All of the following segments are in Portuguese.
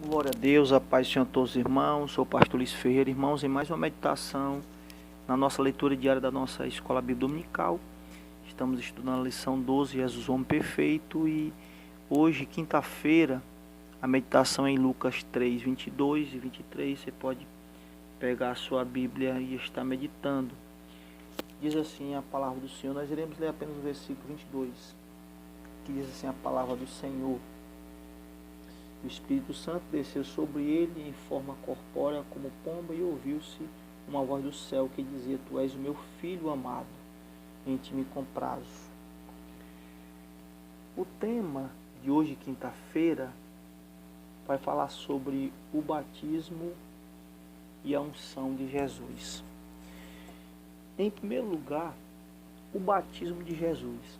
Glória a Deus, a paz do Senhor a todos os irmãos. Sou o pastor Luiz Ferreira, irmãos, em mais uma meditação na nossa leitura diária da nossa Escola Bíblica Dominical. Estamos estudando a lição 12, Jesus, o Homem Perfeito, e hoje, quinta-feira, a meditação é em Lucas 3, 22 e 23. Você pode pegar a sua Bíblia e estar meditando. Diz assim a palavra do Senhor. Nós iremos ler apenas o versículo 22, que diz assim a palavra do Senhor. O Espírito Santo desceu sobre ele em forma corpórea como pomba, e ouviu-se uma voz do céu que dizia: Tu és o meu filho amado, em ti me comprazo. O tema de hoje, quinta-feira, vai falar sobre o batismo e a unção de Jesus. Em primeiro lugar, o batismo de Jesus.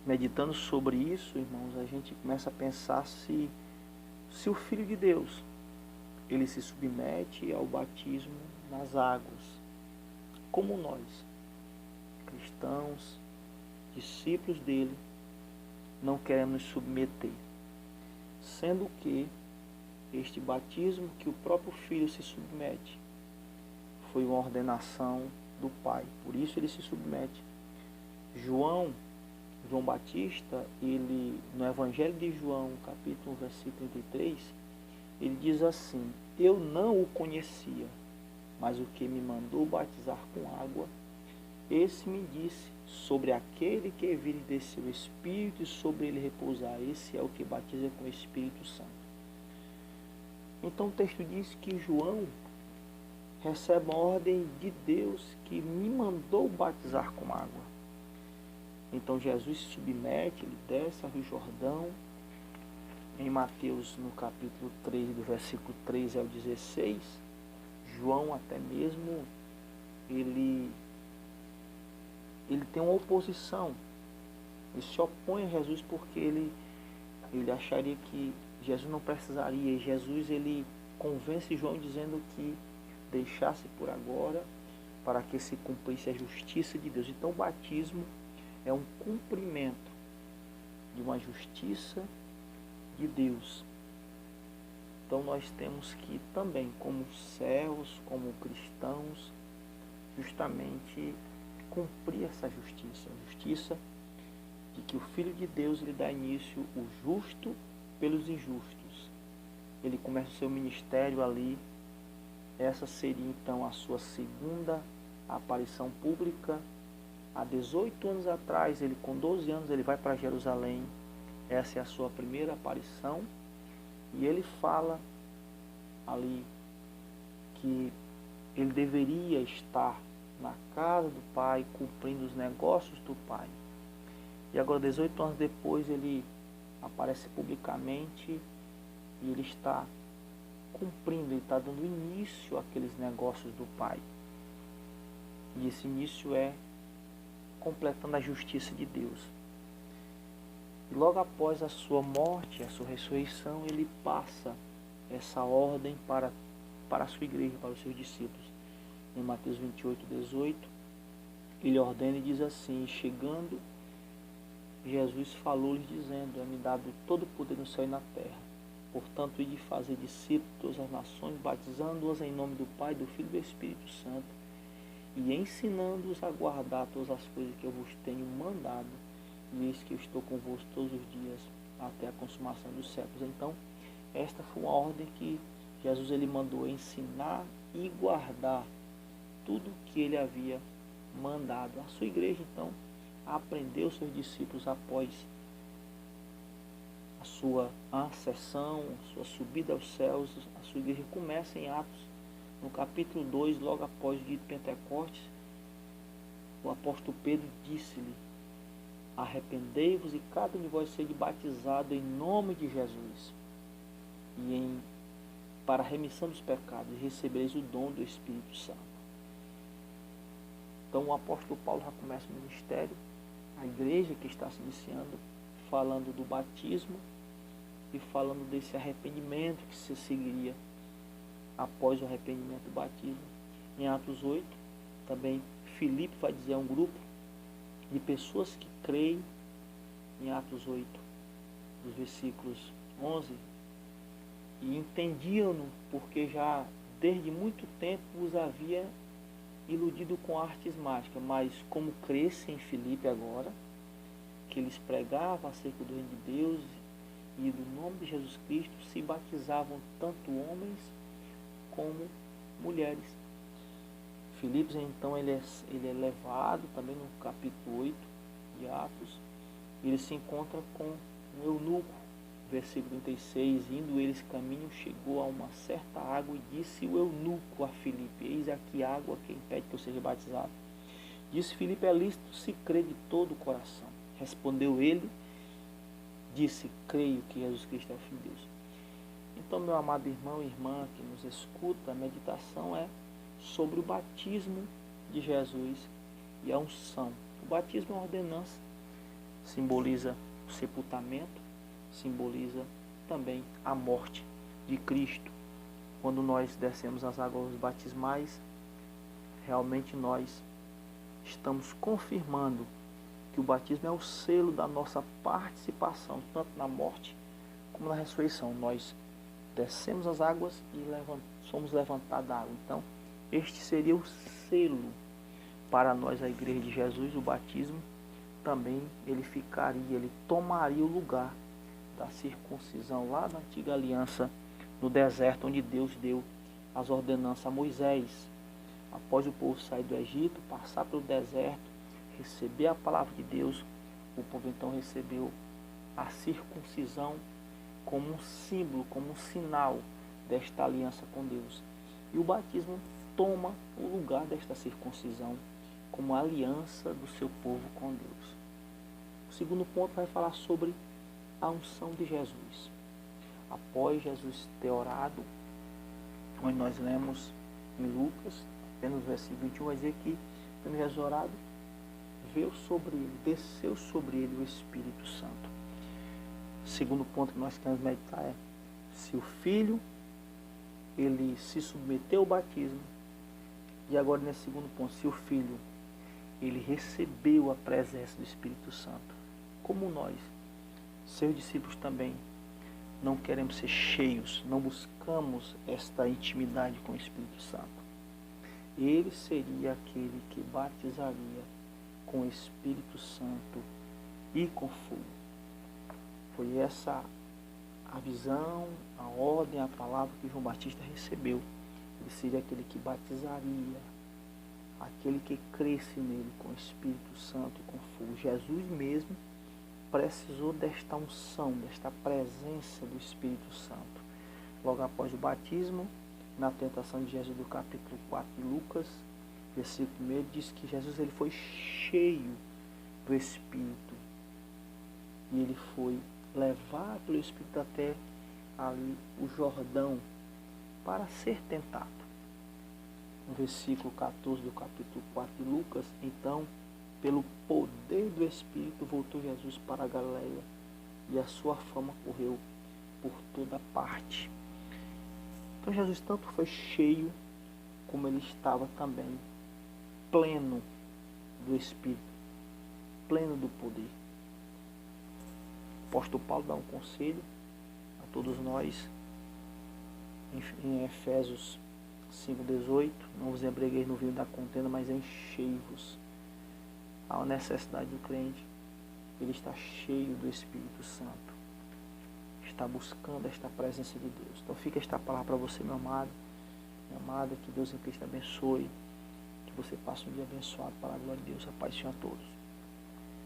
Meditando sobre isso, irmãos, a gente começa a pensar se o Filho de Deus, ele se submete ao batismo nas águas, como nós, cristãos, discípulos dele, não queremos nos submeter. Sendo que este batismo que o próprio Filho se submete foi uma ordenação do Pai, por isso ele se submete. João Batista, ele, no Evangelho de João, capítulo 1, versículo 33, ele diz assim: Eu não o conhecia, mas o que me mandou batizar com água, esse me disse: sobre aquele que vir descer o Espírito e sobre ele repousar, esse é o que batiza com o Espírito Santo. Então o texto diz que João recebe a ordem de Deus que me mandou batizar com água. Então Jesus se submete, ele desce ao Rio Jordão. Em Mateus, no capítulo 3, do versículo 3 ao 16, João até mesmo, ele tem uma oposição. Ele se opõe a Jesus porque ele acharia que Jesus não precisaria. E Jesus, ele convence João dizendo que deixasse por agora para que se cumprisse a justiça de Deus. Então o batismo é um cumprimento de uma justiça de Deus. Então nós temos que também, como servos, como cristãos, justamente cumprir essa justiça. A justiça de que o Filho de Deus lhe dá início o justo pelos injustos. Ele começa o seu ministério ali. Essa seria então a sua segunda aparição pública. Há 18 anos atrás, ele com 12 anos, ele vai para Jerusalém. Essa é a sua primeira aparição. E ele fala ali que ele deveria estar na casa do Pai, cumprindo os negócios do Pai. E agora, 18 anos depois, ele aparece publicamente e ele está cumprindo, ele está dando início àqueles negócios do Pai. E esse início é completando a justiça de Deus. E logo após a sua morte, a sua ressurreição, ele passa essa ordem para a sua igreja, para os seus discípulos. Em Mateus 28, 18, ele ordena e diz assim: chegando, Jesus falou-lhes dizendo: é-me dado todo o poder no céu e na terra. Portanto, ide fazer discípulos de todas as nações, batizando-os em nome do Pai, do Filho e do Espírito Santo, e ensinando-os a guardar todas as coisas que eu vos tenho mandado, e eis que eu estou convosco todos os dias, até a consumação dos séculos. Então, esta foi uma ordem que Jesus ele mandou ensinar e guardar tudo o que ele havia mandado. A sua igreja, então, aprendeu seus discípulos após a sua ascensão, a sua subida aos céus. A sua igreja começa em Atos, no capítulo 2, logo após o dia de Pentecostes. O apóstolo Pedro disse-lhe: arrependei-vos e cada um de vós seja batizado em nome de Jesus para a remissão dos pecados, e recebereis o dom do Espírito Santo. Então o apóstolo Paulo já começa o ministério, a igreja que está se iniciando, falando do batismo e falando desse arrependimento que se seguiria após o arrependimento do batismo. Em Atos 8, também Filipe vai dizer a um grupo de pessoas que creem, em Atos 8, dos versículos 11, e entendiam-no, porque já desde muito tempo os havia iludido com artes mágicas, mas como cresce em Filipe agora, que eles pregavam acerca do reino de Deus e do nome de Jesus Cristo, se batizavam tanto homens como mulheres. Filipe, então, ele é levado também no capítulo 8 de Atos, ele se encontra com um eunuco, versículo 36, indo eles caminho, chegou a uma certa água e disse o eunuco a Filipe, eis aqui água que impede que eu seja batizado. Disse Filipe, é lícito se crê de todo o coração. Respondeu ele, disse, creio que Jesus Cristo é o Filho de Deus. Então, meu amado irmão e irmã que nos escuta, a meditação é sobre o batismo de Jesus e a unção. O batismo é uma ordenança, simboliza o sepultamento, simboliza também a morte de Cristo. Quando nós descemos as águas batismais, realmente nós estamos confirmando que o batismo é o selo da nossa participação, tanto na morte como na ressurreição. Nós descemos as águas e somos levantados da água. Então, este seria o selo para nós, a Igreja de Jesus, o batismo. Também ele tomaria o lugar da circuncisão lá na antiga aliança, no deserto, onde Deus deu as ordenanças a Moisés. Após o povo sair do Egito, passar pelo deserto, receber a palavra de Deus, o povo então recebeu a circuncisão como um símbolo, como um sinal desta aliança com Deus. E o batismo toma o lugar desta circuncisão como aliança do seu povo com Deus. O segundo ponto vai falar sobre a unção de Jesus. Após Jesus ter orado, onde nós lemos em Lucas, apenas no versículo 21, vai dizer que quando Jesus orado, veio sobre ele, desceu sobre ele o Espírito Santo. O segundo ponto que nós queremos meditar é se o Filho ele se submeteu ao batismo, e agora nesse segundo ponto, se o Filho ele recebeu a presença do Espírito Santo, como nós, seus discípulos também, não queremos ser cheios, não buscamos esta intimidade com o Espírito Santo. Ele seria aquele que batizaria com o Espírito Santo e com fogo. Foi essa a visão, a ordem, a palavra que João Batista recebeu. Ele seria aquele que batizaria, aquele que cresce nele com o Espírito Santo e com fogo. Jesus mesmo precisou desta unção, desta presença do Espírito Santo. Logo após o batismo, na tentação de Jesus do capítulo 4 de Lucas, versículo 1, diz que Jesus ele foi cheio do Espírito. E ele foi levado pelo Espírito até ali o Jordão para ser tentado. No versículo 14 do capítulo 4 de Lucas, então, pelo poder do Espírito, voltou Jesus para a Galileia e a sua fama correu por toda parte. Então Jesus tanto foi cheio, como ele estava também pleno do Espírito, pleno do poder. O apóstolo Paulo dá um conselho a todos nós, em Efésios 5,18, não vos embriagueis no vinho da contenda, mas enchei-vos. Há a necessidade do crente, ele está cheio do Espírito Santo, está buscando esta presença de Deus. Então fica esta palavra para você, meu amado, minha amada, que Deus em Cristo abençoe, que você passe um dia abençoado para a glória de Deus. A paz seja a todos.